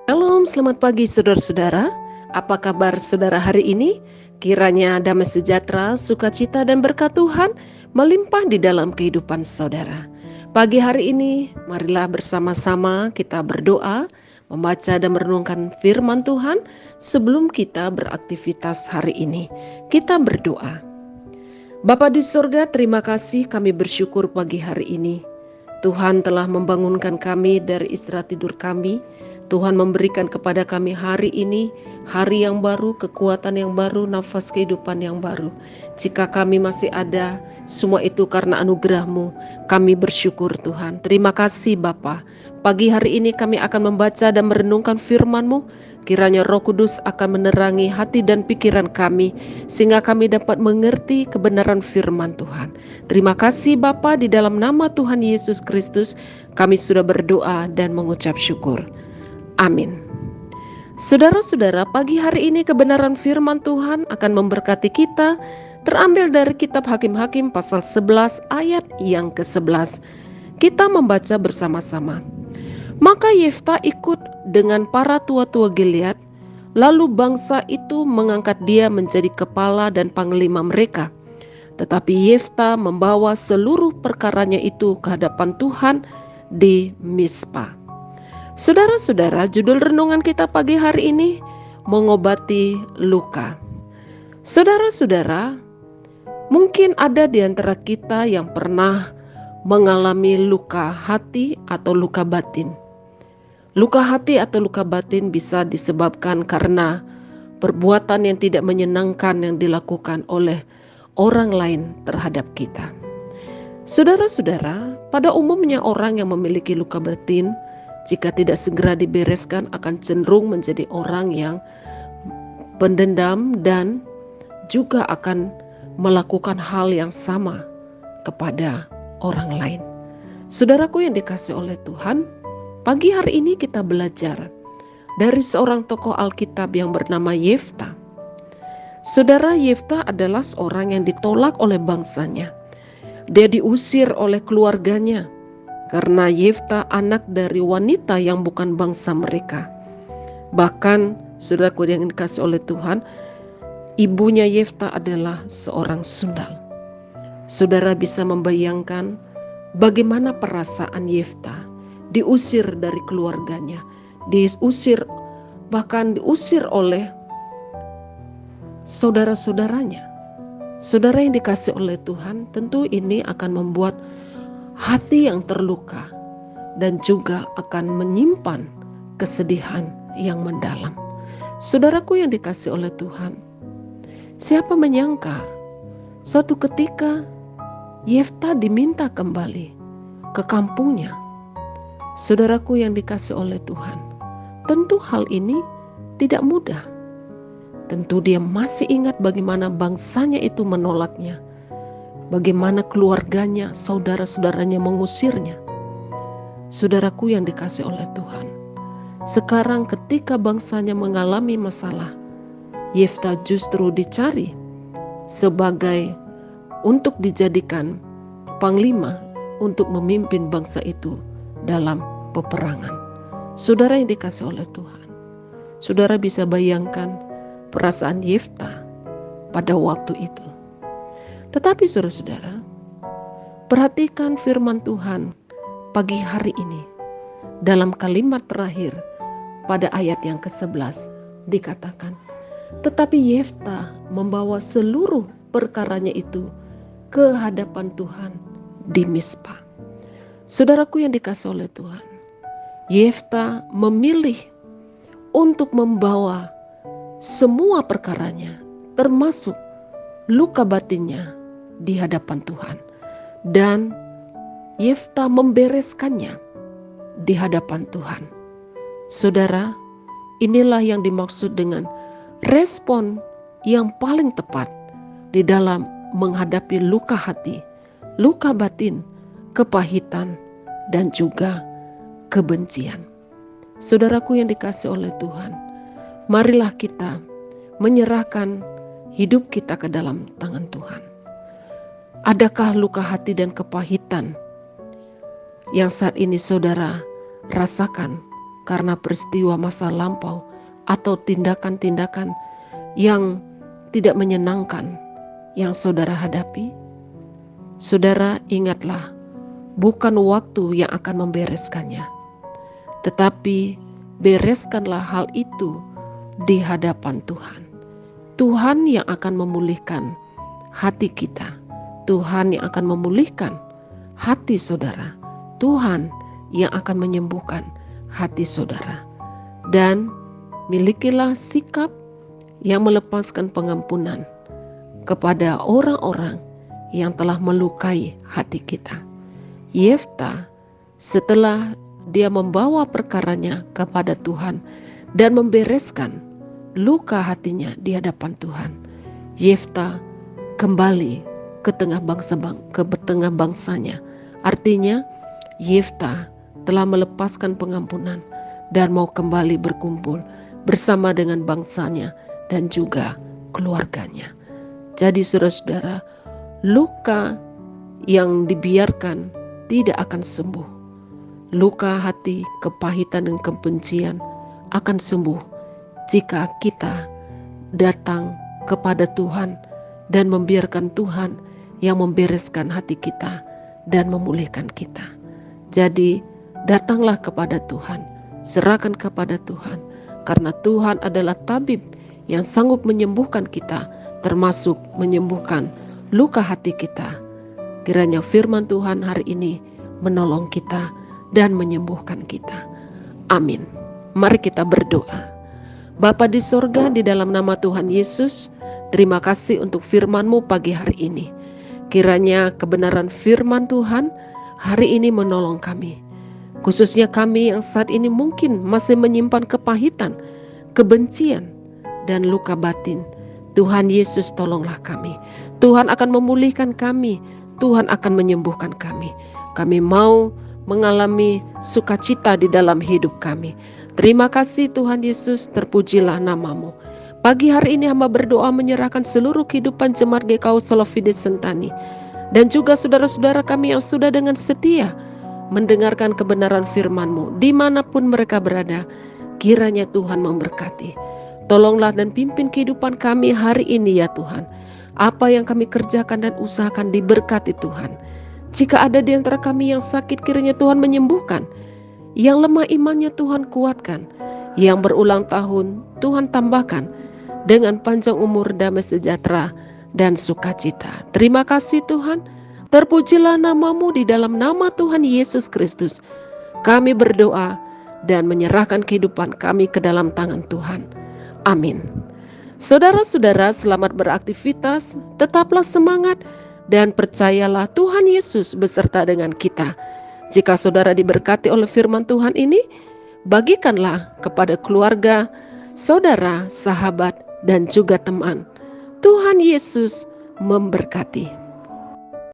Shalom, selamat pagi saudara-saudara. Apa kabar saudara hari ini? Kiranya damai sejahtera, sukacita dan berkat Tuhan melimpah di dalam kehidupan saudara. Pagi hari ini, marilah bersama-sama kita berdoa, membaca dan merenungkan firman Tuhan sebelum kita beraktivitas hari ini. Kita berdoa. Bapa di surga, terima kasih, kami bersyukur pagi hari ini. Tuhan telah membangunkan kami dari istirahat tidur kami. Tuhan memberikan kepada kami hari ini, hari yang baru, kekuatan yang baru, nafas kehidupan yang baru. Jika kami masih ada, semua itu karena anugerah-Mu. Kami bersyukur Tuhan. Terima kasih Bapa. Pagi hari ini kami akan membaca dan merenungkan firman-Mu. Kiranya Roh Kudus akan menerangi hati dan pikiran kami, sehingga kami dapat mengerti kebenaran firman Tuhan. Terima kasih Bapa, di dalam nama Tuhan Yesus Kristus, kami sudah berdoa dan mengucap syukur. Amin. Saudara-saudara, pagi hari ini kebenaran firman Tuhan akan memberkati kita, terambil dari kitab Hakim-Hakim pasal 11 ayat yang ke-11. Kita membaca bersama-sama. Maka Yefta ikut dengan para tua-tua Gilead, lalu bangsa itu mengangkat dia menjadi kepala dan panglima mereka. Tetapi Yefta membawa seluruh perkaranya itu ke hadapan Tuhan di Mizpa. Saudara-saudara, judul renungan kita pagi hari ini, mengobati luka. Saudara-saudara, mungkin ada di antara kita yang pernah mengalami luka hati atau luka batin. Luka hati atau luka batin bisa disebabkan karena perbuatan yang tidak menyenangkan yang dilakukan oleh orang lain terhadap kita. Saudara-saudara, pada umumnya orang yang memiliki luka batin, jika tidak segera dibereskan akan cenderung menjadi orang yang pendendam dan juga akan melakukan hal yang sama kepada orang lain. Saudaraku yang dikasihi oleh Tuhan, pagi hari ini kita belajar dari seorang tokoh Alkitab yang bernama Yefta. Saudara, Yefta adalah seorang yang ditolak oleh bangsanya. Dia diusir oleh keluarganya karena Yefta anak dari wanita yang bukan bangsa mereka. Bahkan, saudaraku yang dikasihi oleh Tuhan, ibunya Yefta adalah seorang sundal. Saudara bisa membayangkan bagaimana perasaan Yefta, diusir dari keluarganya, bahkan diusir oleh saudara-saudaranya. Saudara yang dikasihi oleh Tuhan, tentu ini akan membuat hati yang terluka dan juga akan menyimpan kesedihan yang mendalam. Saudaraku yang dikasihi oleh Tuhan, siapa menyangka suatu ketika Yefta diminta kembali ke kampungnya. Saudaraku yang dikasihi oleh Tuhan, tentu hal ini tidak mudah. Tentu dia masih ingat bagaimana bangsanya itu menolaknya, bagaimana keluarganya, saudara-saudaranya mengusirnya. Saudaraku yang dikasihi oleh Tuhan, sekarang ketika bangsanya mengalami masalah, Yefta justru dicari sebagai untuk dijadikan panglima untuk memimpin bangsa itu dalam peperangan. Saudara yang dikasihi oleh Tuhan, saudara bisa bayangkan perasaan Yefta pada waktu itu. Tetapi saudara-saudara, perhatikan firman Tuhan pagi hari ini. Dalam kalimat terakhir pada ayat yang ke-11 dikatakan, tetapi Yefta membawa seluruh perkaranya itu ke hadapan Tuhan di Mizpa. Saudaraku yang dikasihi oleh Tuhan, Yefta memilih untuk membawa semua perkaranya, termasuk luka batinnya, di hadapan Tuhan, dan Yefta membereskannya di hadapan Tuhan. Saudara, inilah yang dimaksud dengan respon yang paling tepat di dalam menghadapi luka hati, luka batin, kepahitan, dan juga kebencian. Saudaraku yang dikasihi oleh Tuhan, marilah kita menyerahkan hidup kita ke dalam tangan Tuhan. Adakah luka hati dan kepahitan yang saat ini saudara rasakan karena peristiwa masa lampau atau tindakan-tindakan yang tidak menyenangkan yang saudara hadapi? Saudara, ingatlah, bukan waktu yang akan membereskannya, tetapi bereskanlah hal itu di hadapan Tuhan. Tuhan yang akan memulihkan hati kita, Tuhan yang akan memulihkan hati saudara, Tuhan yang akan menyembuhkan hati saudara. Dan milikilah sikap yang melepaskan pengampunan kepada orang-orang yang telah melukai hati kita. Yefta, setelah dia membawa perkaranya kepada Tuhan dan membereskan luka hatinya di hadapan Tuhan, Yefta kembali ke tengah bangsanya. Artinya Yefta telah melepaskan pengampunan dan mau kembali berkumpul bersama dengan bangsanya dan juga keluarganya. Jadi saudara-saudara, luka yang dibiarkan tidak akan sembuh. Luka hati, kepahitan dan kebencian akan sembuh jika kita datang kepada Tuhan dan membiarkan Tuhan yang membereskan hati kita dan memulihkan kita. Jadi datanglah kepada Tuhan, serahkan kepada Tuhan, karena Tuhan adalah tabib yang sanggup menyembuhkan kita, termasuk menyembuhkan luka hati kita. Kiranya firman Tuhan hari ini menolong kita dan menyembuhkan kita. Amin. Mari kita berdoa. Bapa di sorga, di dalam nama Tuhan Yesus, terima kasih untuk firman-Mu pagi hari ini. Kiranya kebenaran firman Tuhan hari ini menolong kami. Khususnya kami yang saat ini mungkin masih menyimpan kepahitan, kebencian, dan luka batin. Tuhan Yesus, tolonglah kami. Tuhan akan memulihkan kami. Tuhan akan menyembuhkan kami. Kami mau mengalami sukacita di dalam hidup kami. Terima kasih Tuhan Yesus, terpujilah nama-Mu. Pagi hari ini hamba berdoa menyerahkan seluruh kehidupan jemaat GKU Solo Fides Sentani dan juga saudara-saudara kami yang sudah dengan setia mendengarkan kebenaran firman-Mu dimanapun mereka berada. Kiranya Tuhan memberkati. Tolonglah dan pimpin kehidupan kami hari ini ya Tuhan. Apa yang kami kerjakan dan usahakan diberkati Tuhan. Jika ada di antara kami yang sakit, kiranya Tuhan menyembuhkan. Yang lemah imannya Tuhan kuatkan. Yang berulang tahun Tuhan tambahkan dengan panjang umur, damai sejahtera dan sukacita. Terima kasih Tuhan. Terpujilah nama-Mu, di dalam nama Tuhan Yesus Kristus kami berdoa dan menyerahkan kehidupan kami ke dalam tangan Tuhan. Amin. Saudara-saudara, selamat beraktivitas, tetaplah semangat dan percayalah Tuhan Yesus beserta dengan kita. Jika saudara diberkati oleh firman Tuhan ini, bagikanlah kepada keluarga, saudara, sahabat, dan juga teman. Tuhan Yesus memberkati.